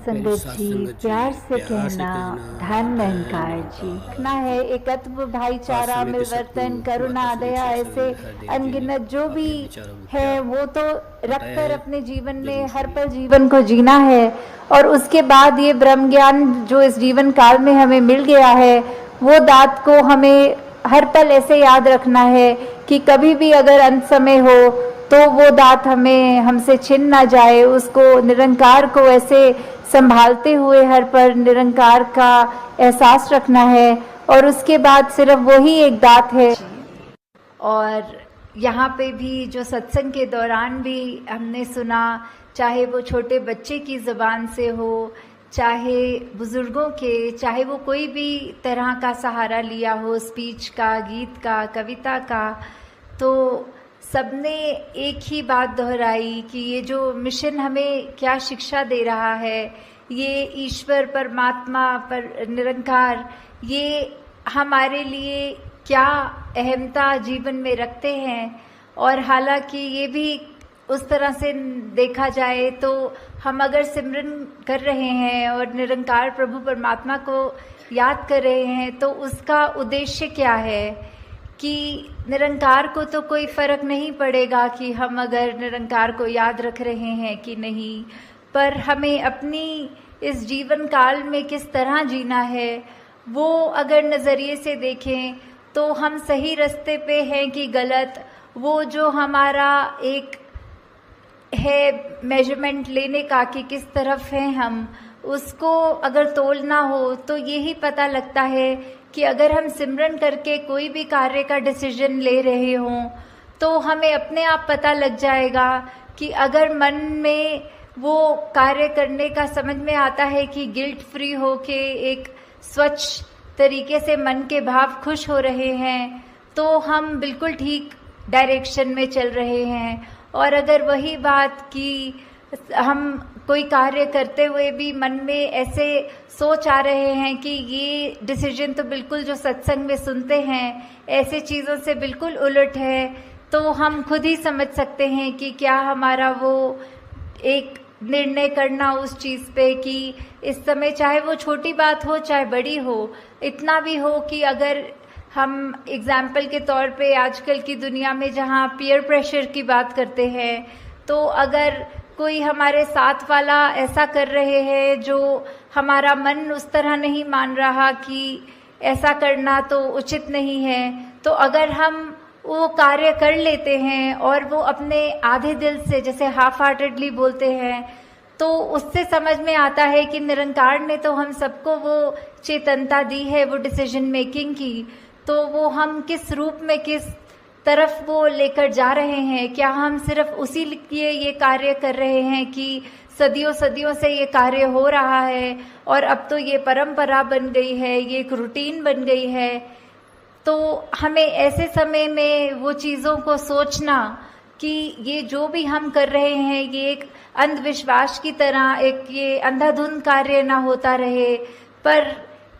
संगत जी, प्यार से कहना धन निरंकार जी रखना है। एकत्व, भाईचारा, मिलवर्तन, करुणा, दया, ऐसे अनगिनत जो भी है वो तो रखकर अपने जीवन में हर पल जीवन को जीना है। और उसके बाद ये ब्रह्म ज्ञान जो इस जीवन काल में हमें मिल गया है, वो दात को हमें हर पल ऐसे याद रखना है कि कभी भी अगर अंत समय हो तो वो दात हमें हमसे छिन ना जाए। उसको, निरंकार को ऐसे संभालते हुए हर पर निरंकार का एहसास रखना है। और उसके बाद सिर्फ वही एक दात है। और यहाँ पे भी जो सत्संग के दौरान भी हमने सुना, चाहे वो छोटे बच्चे की ज़बान से हो, चाहे बुज़ुर्गों के, चाहे वो कोई भी तरह का सहारा लिया हो, स्पीच का, गीत का, कविता का, तो सबने एक ही बात दोहराई कि ये जो मिशन हमें क्या शिक्षा दे रहा है, ये ईश्वर परमात्मा पर निरंकार ये हमारे लिए क्या अहमता जीवन में रखते हैं। और हालांकि ये भी उस तरह से देखा जाए तो हम अगर सिमरन कर रहे हैं और निरंकार प्रभु परमात्मा को याद कर रहे हैं तो उसका उद्देश्य क्या है कि निरंकार को तो कोई फर्क नहीं पड़ेगा कि हम अगर निरंकार को याद रख रहे हैं कि नहीं, पर हमें अपनी इस जीवन काल में किस तरह जीना है वो अगर नज़रिए से देखें तो हम सही रास्ते पे हैं कि गलत, वो जो हमारा एक है मेजरमेंट लेने का कि किस तरफ हैं हम, उसको अगर तोलना हो तो यही पता लगता है कि अगर हम सिमरन करके कोई भी कार्य का डिसीजन ले रहे हों तो हमें अपने आप पता लग जाएगा कि अगर मन में वो कार्य करने का समझ में आता है कि गिल्ट फ्री हो के एक स्वच्छ तरीके से मन के भाव खुश हो रहे हैं तो हम बिल्कुल ठीक डायरेक्शन में चल रहे हैं। और अगर वही बात कि हम कोई कार्य करते हुए भी मन में ऐसे सोच आ रहे हैं कि ये डिसीजन तो बिल्कुल जो सत्संग में सुनते हैं ऐसे चीज़ों से बिल्कुल उलट है, तो हम खुद ही समझ सकते हैं कि क्या हमारा वो एक निर्णय करना उस चीज़ पे कि इस समय चाहे वो छोटी बात हो चाहे बड़ी हो, इतना भी हो कि अगर हम एग्जाम्पल के तौर पे आजकल की दुनिया में जहाँ पीयर प्रेशर की बात करते हैं, तो अगर कोई हमारे साथ वाला ऐसा कर रहे हैं जो हमारा मन उस तरह नहीं मान रहा कि ऐसा करना तो उचित नहीं है, तो अगर हम वो कार्य कर लेते हैं और वो अपने आधे दिल से, जैसे हाफ हार्टेडली बोलते हैं, तो उससे समझ में आता है कि निरंकार ने तो हम सबको वो चेतनता दी है वो डिसीजन मेकिंग की, तो वो हम किस रूप में किस तरफ वो लेकर जा रहे हैं। क्या हम सिर्फ उसी लिए ये कार्य कर रहे हैं कि सदियों सदियों से ये कार्य हो रहा है और अब तो ये परंपरा बन गई है, ये एक रूटीन बन गई है। तो हमें ऐसे समय में वो चीज़ों को सोचना कि ये जो भी हम कर रहे हैं ये एक अंधविश्वास की तरह एक ये अंधाधुंध कार्य ना होता रहे, पर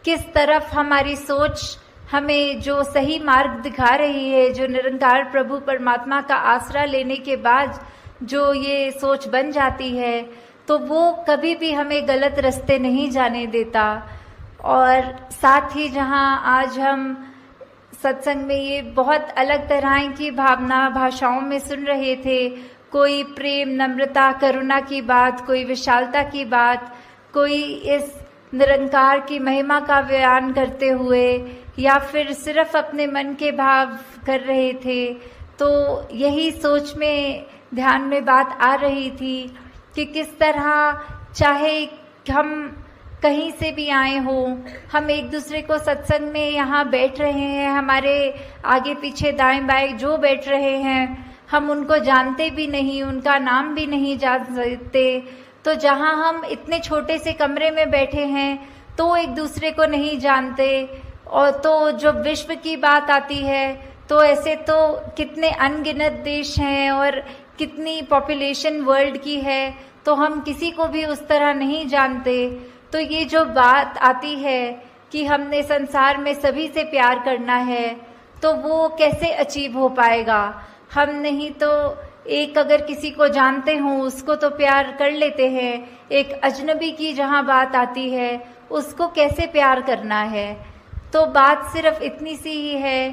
किस तरफ हमारी सोच हमें जो सही मार्ग दिखा रही है, जो निरंकार प्रभु परमात्मा का आसरा लेने के बाद जो ये सोच बन जाती है, तो वो कभी भी हमें गलत रास्ते नहीं जाने देता। और साथ ही जहाँ आज हम सत्संग में ये बहुत अलग तरह की भावना भाषाओं में सुन रहे थे, कोई प्रेम, नम्रता, करुणा की बात, कोई विशालता की बात, कोई इस निरंकार की महिमा का बयान करते हुए या फिर सिर्फ अपने मन के भाव कर रहे थे, तो यही सोच में ध्यान में बात आ रही थी कि किस तरह चाहे हम कहीं से भी आए हों, हम एक दूसरे को सत्संग में यहाँ बैठ रहे हैं, हमारे आगे पीछे दाएं बाएं जो बैठ रहे हैं हम उनको जानते भी नहीं, उनका नाम भी नहीं जान सकते, तो जहाँ हम इतने छोटे से कमरे में बैठे हैं तो एक दूसरे को नहीं जानते, और तो जब विश्व की बात आती है तो ऐसे तो कितने अनगिनत देश हैं और कितनी पॉपुलेशन वर्ल्ड की है, तो हम किसी को भी उस तरह नहीं जानते। तो ये जो बात आती है कि हमने संसार में सभी से प्यार करना है, तो वो कैसे अचीव हो पाएगा। हम नहीं तो एक अगर किसी को जानते हो उसको तो प्यार कर लेते हैं, एक अजनबी की जहाँ बात आती है उसको कैसे प्यार करना है। तो बात सिर्फ इतनी सी ही है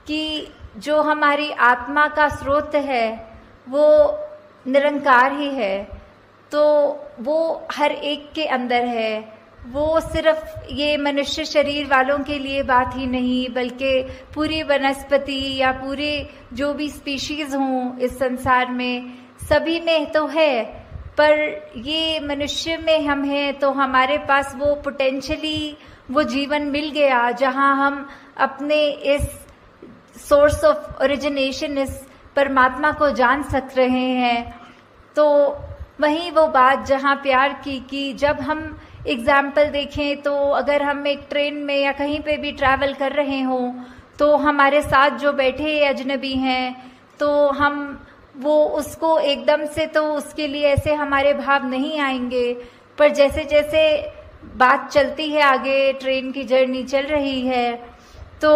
कि जो हमारी आत्मा का स्रोत है वो निरंकार ही है, तो वो हर एक के अंदर है। वो सिर्फ ये मनुष्य शरीर वालों के लिए बात ही नहीं, बल्कि पूरी वनस्पति या पूरे जो भी स्पीशीज हों इस संसार में, सभी में तो है। पर ये मनुष्य में हम हैं तो हमारे पास वो पोटेंशली वो जीवन मिल गया जहाँ हम अपने इस सोर्स ऑफ ओरिजिनेशन, इस परमात्मा को जान सक रहे हैं। तो वही वो बात जहाँ प्यार की कि जब हम एग्जाम्पल देखें तो अगर हम एक ट्रेन में या कहीं पे भी ट्रैवल कर रहे हों तो हमारे साथ जो बैठे अजनबी हैं तो हम वो उसको एकदम से तो उसके लिए ऐसे हमारे भाव नहीं आएंगे, पर जैसे जैसे बात चलती है आगे, ट्रेन की जर्नी चल रही है, तो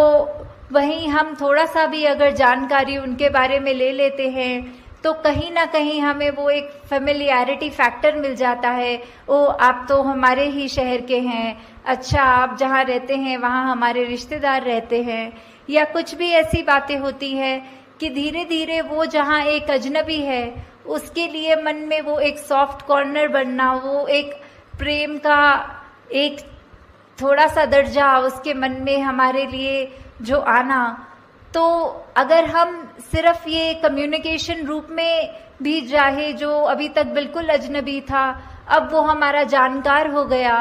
वहीं हम थोड़ा सा भी अगर जानकारी उनके बारे में ले लेते हैं तो कहीं ना कहीं हमें वो एक फेमिलियरिटी फैक्टर मिल जाता है। ओ, आप तो हमारे ही शहर के हैं, अच्छा आप जहाँ रहते हैं वहाँ हमारे रिश्तेदार रहते हैं, या कुछ भी ऐसी बातें होती है कि धीरे धीरे वो जहाँ एक अजनबी है उसके लिए मन में वो एक सॉफ्ट कॉर्नर बनना, वो एक प्रेम का एक थोड़ा सा दर्जा उसके मन में हमारे लिए जो आना। तो अगर हम सिर्फ ये कम्युनिकेशन रूप में भी चाहे, जो अभी तक बिल्कुल अजनबी था अब वो हमारा जानकार हो गया,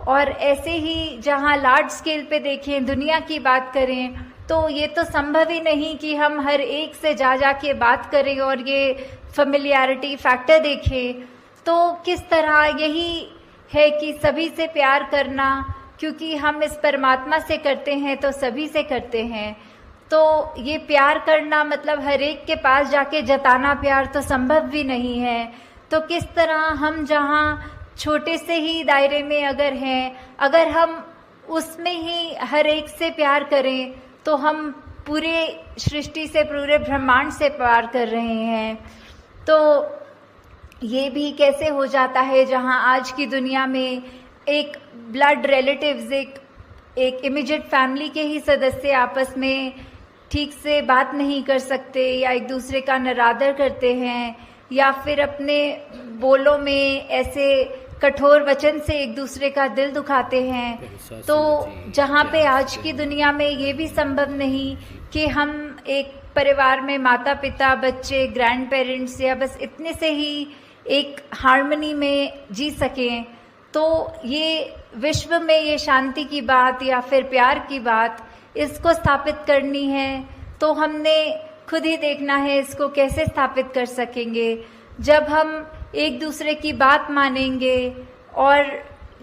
और ऐसे ही जहाँ लार्ज स्केल पे देखें, दुनिया की बात करें, तो ये तो संभव ही नहीं कि हम हर एक से जा के बात करें और ये फेमिलियरिटी फैक्टर देखें। तो किस तरह यही है कि सभी से प्यार करना, क्योंकि हम इस परमात्मा से करते हैं तो सभी से करते हैं। तो ये प्यार करना मतलब हर एक के पास जाके जताना प्यार तो संभव भी नहीं है। तो किस तरह हम जहाँ छोटे से ही दायरे में अगर हैं, अगर हम उसमें ही हर एक से प्यार करें तो हम पूरे सृष्टि से, पूरे ब्रह्मांड से प्यार कर रहे हैं। तो ये भी कैसे हो जाता है जहाँ आज की दुनिया में एक ब्लड रिलेटिव्स, एक इमीडिएट फैमिली के ही सदस्य आपस में ठीक से बात नहीं कर सकते, या एक दूसरे का निरादर करते हैं, या फिर अपने बोलों में ऐसे कठोर वचन से एक दूसरे का दिल दुखाते हैं। तो जहाँ पे आज की दुनिया में ये भी संभव नहीं कि हम एक परिवार में माता पिता, बच्चे, ग्रैंड पेरेंट्स या बस इतने से ही एक हार्मनी में जी सकें, तो ये विश्व में ये शांति की बात या फिर प्यार की बात इसको स्थापित करनी है तो हमने खुद ही देखना है इसको कैसे स्थापित कर सकेंगे। जब हम एक दूसरे की बात मानेंगे, और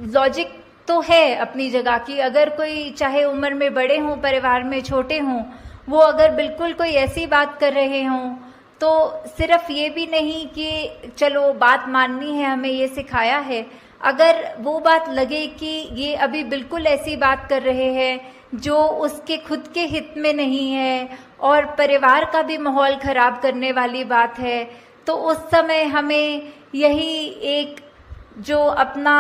लॉजिक तो है अपनी जगह की, अगर कोई चाहे उम्र में बड़े हों, परिवार में छोटे हों, वो अगर बिल्कुल कोई ऐसी बात कर रहे हों तो सिर्फ ये भी नहीं कि चलो बात माननी है, हमें ये सिखाया है, अगर वो बात लगे कि ये अभी बिल्कुल ऐसी बात कर रहे हैं जो उसके खुद के हित में नहीं है और परिवार का भी माहौल खराब करने वाली बात है, तो उस समय हमें यही एक जो अपना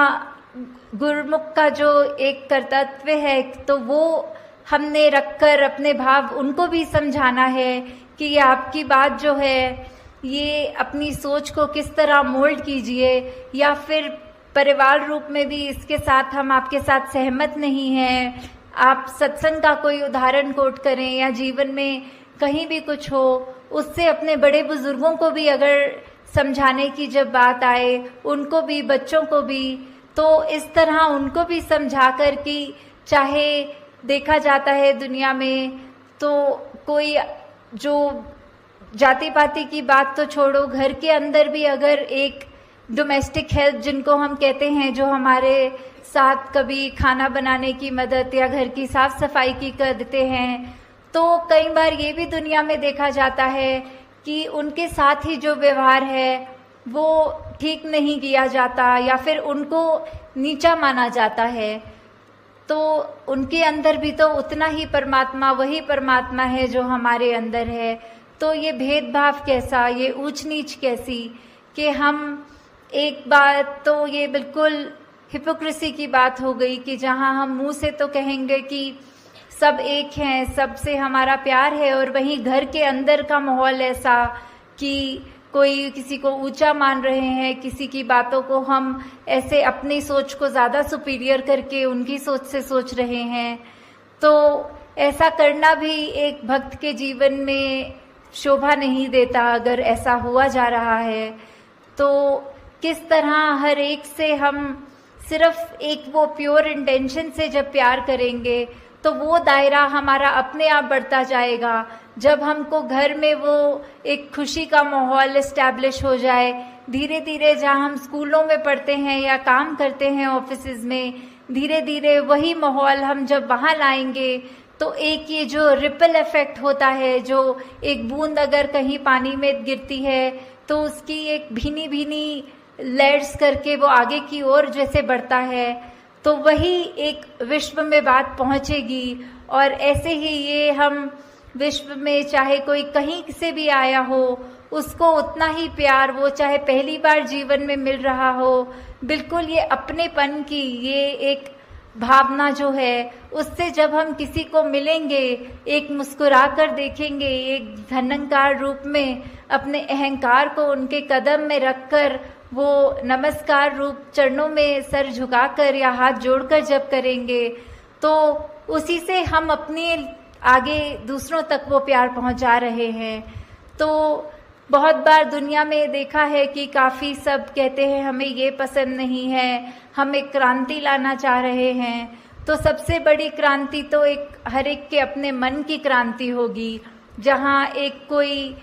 गुरुमुख का जो एक कर्तव्य है तो वो हमने रखकर अपने भाव उनको भी समझाना है कि ये आपकी बात जो है ये अपनी सोच को किस तरह मोल्ड कीजिए, या फिर परिवार रूप में भी इसके साथ हम आपके साथ सहमत नहीं हैं। आप सत्संग का कोई उदाहरण कोट करें या जीवन में कहीं भी कुछ हो, उससे अपने बड़े बुजुर्गों को भी अगर समझाने की जब बात आए, उनको भी, बच्चों को भी, तो इस तरह उनको भी समझा कर कि चाहे देखा जाता है दुनिया में तो कोई जो जाति पाति की बात तो छोड़ो, घर के अंदर भी अगर एक डोमेस्टिक हेल्प जिनको हम कहते हैं, जो हमारे साथ कभी खाना बनाने की मदद या घर की साफ सफाई की कर देते हैं, तो कई बार ये भी दुनिया में देखा जाता है कि उनके साथ ही जो व्यवहार है वो ठीक नहीं किया जाता या फिर उनको नीचा माना जाता है। तो उनके अंदर भी तो उतना ही परमात्मा, वही परमात्मा है जो हमारे अंदर है। तो ये भेदभाव कैसा, ये ऊंच नीच कैसी, कि हम एक बात तो ये बिल्कुल हिपोक्रेसी की बात हो गई कि जहां हम मुंह से तो कहेंगे कि सब एक हैं, सबसे हमारा प्यार है, और वहीं घर के अंदर का माहौल ऐसा कि कोई किसी को ऊंचा मान रहे हैं, किसी की बातों को हम ऐसे अपनी सोच को ज़्यादा सुपीरियर करके उनकी सोच से सोच रहे हैं। तो ऐसा करना भी एक भक्त के जीवन में शोभा नहीं देता। अगर ऐसा हुआ जा रहा है तो किस तरह हर एक से हम सिर्फ एक वो प्योर इंटेंशन से जब प्यार करेंगे तो वो दायरा हमारा अपने आप बढ़ता जाएगा। जब हमको घर में वो एक खुशी का माहौल इस्टेब्लिश हो जाए, धीरे धीरे जहाँ हम स्कूलों में पढ़ते हैं या काम करते हैं ऑफिसेज में, धीरे धीरे वही माहौल हम जब वहाँ लाएंगे तो एक ये जो रिपल इफेक्ट होता है, जो एक बूंद अगर कहीं पानी में गिरती है तो उसकी एक भीनी भीनी लेयर्स करके वो आगे की ओर जैसे बढ़ता है, तो वही एक विश्व में बात पहुंचेगी। और ऐसे ही ये हम विश्व में चाहे कोई कहीं से भी आया हो उसको उतना ही प्यार, वो चाहे पहली बार जीवन में मिल रहा हो, बिल्कुल ये अपनेपन की ये एक भावना जो है, उससे जब हम किसी को मिलेंगे, एक मुस्कुरा कर देखेंगे, एक धनंकार रूप में अपने अहंकार को उनके कदम में रखकर वो नमस्कार रूप चरणों में सर झुकाकर या हाथ जोड़कर जब करेंगे तो उसी से हम अपने आगे दूसरों तक वो प्यार पहुंचा रहे हैं। तो बहुत बार दुनिया में देखा है कि काफ़ी सब कहते हैं हमें ये पसंद नहीं है, हम एक क्रांति लाना चाह रहे हैं। तो सबसे बड़ी क्रांति तो एक हर एक के अपने मन की क्रांति होगी, जहाँ एक कोई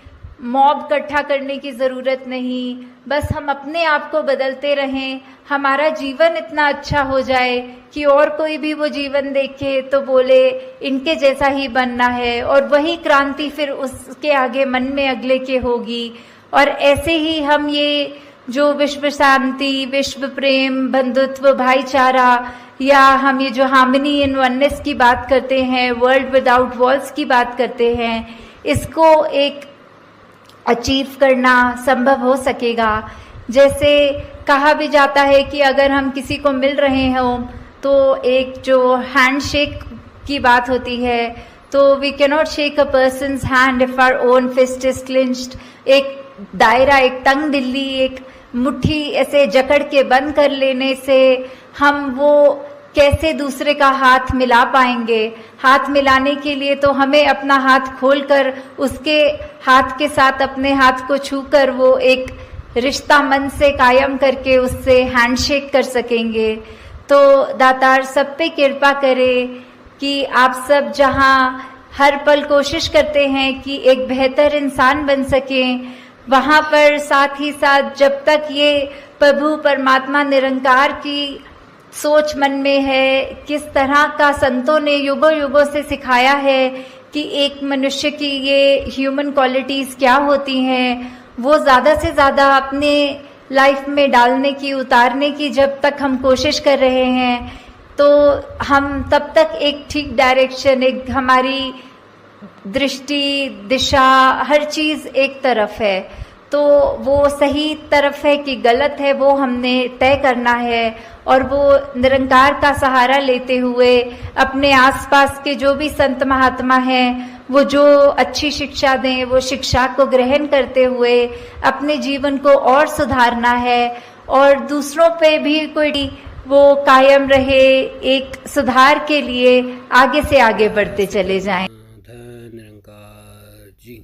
मॉब इकट्ठा करने की ज़रूरत नहीं, बस हम अपने आप को बदलते रहें, हमारा जीवन इतना अच्छा हो जाए कि और कोई भी वो जीवन देखे तो बोले इनके जैसा ही बनना है, और वही क्रांति फिर उसके आगे मन में अगले के होगी। और ऐसे ही हम ये जो विश्व शांति, विश्व प्रेम, बंधुत्व, भाईचारा, या हम ये जो हार्मनी इन वननेस की बात करते हैं, वर्ल्ड विदाउट वॉल्स की बात करते हैं, इसको एक अचीव करना संभव हो सकेगा। जैसे कहा भी जाता है कि अगर हम किसी को मिल रहे हों तो एक जो हैंडशेक की बात होती है, तो we can not shake a person's hand if our own fist is clenched. एक दायरा, एक तंग दिल्ली, एक मुट्ठी ऐसे जकड़ के बंद कर लेने से हम वो कैसे दूसरे का हाथ मिला पाएंगे। हाथ मिलाने के लिए तो हमें अपना हाथ खोलकर उसके हाथ के साथ अपने हाथ को छूकर वो एक रिश्ता मन से कायम करके उससे हैंडशेक कर सकेंगे। तो दातार सब पे कृपा करे कि आप सब जहाँ हर पल कोशिश करते हैं कि एक बेहतर इंसान बन सकें, वहाँ पर साथ ही साथ जब तक ये प्रभु परमात्मा निरंकार की सोच मन में है, किस तरह का संतों ने युगों युगों से सिखाया है कि एक मनुष्य की ये ह्यूमन क्वालिटीज़ क्या होती हैं, वो ज़्यादा से ज़्यादा अपने लाइफ में डालने की, उतारने की जब तक हम कोशिश कर रहे हैं तो हम तब तक एक ठीक डायरेक्शन, एक हमारी दृष्टि, दिशा, हर चीज़ एक तरफ है। तो वो सही तरफ है कि गलत है वो हमने तय करना है, और वो निरंकार का सहारा लेते हुए अपने आसपास के जो भी संत महात्मा हैं वो जो अच्छी शिक्षा दें वो शिक्षा को ग्रहण करते हुए अपने जीवन को और सुधारना है, और दूसरों पे भी कोई वो कायम रहे, एक सुधार के लिए आगे से आगे बढ़ते चले जाएं। धन निरंकार जी।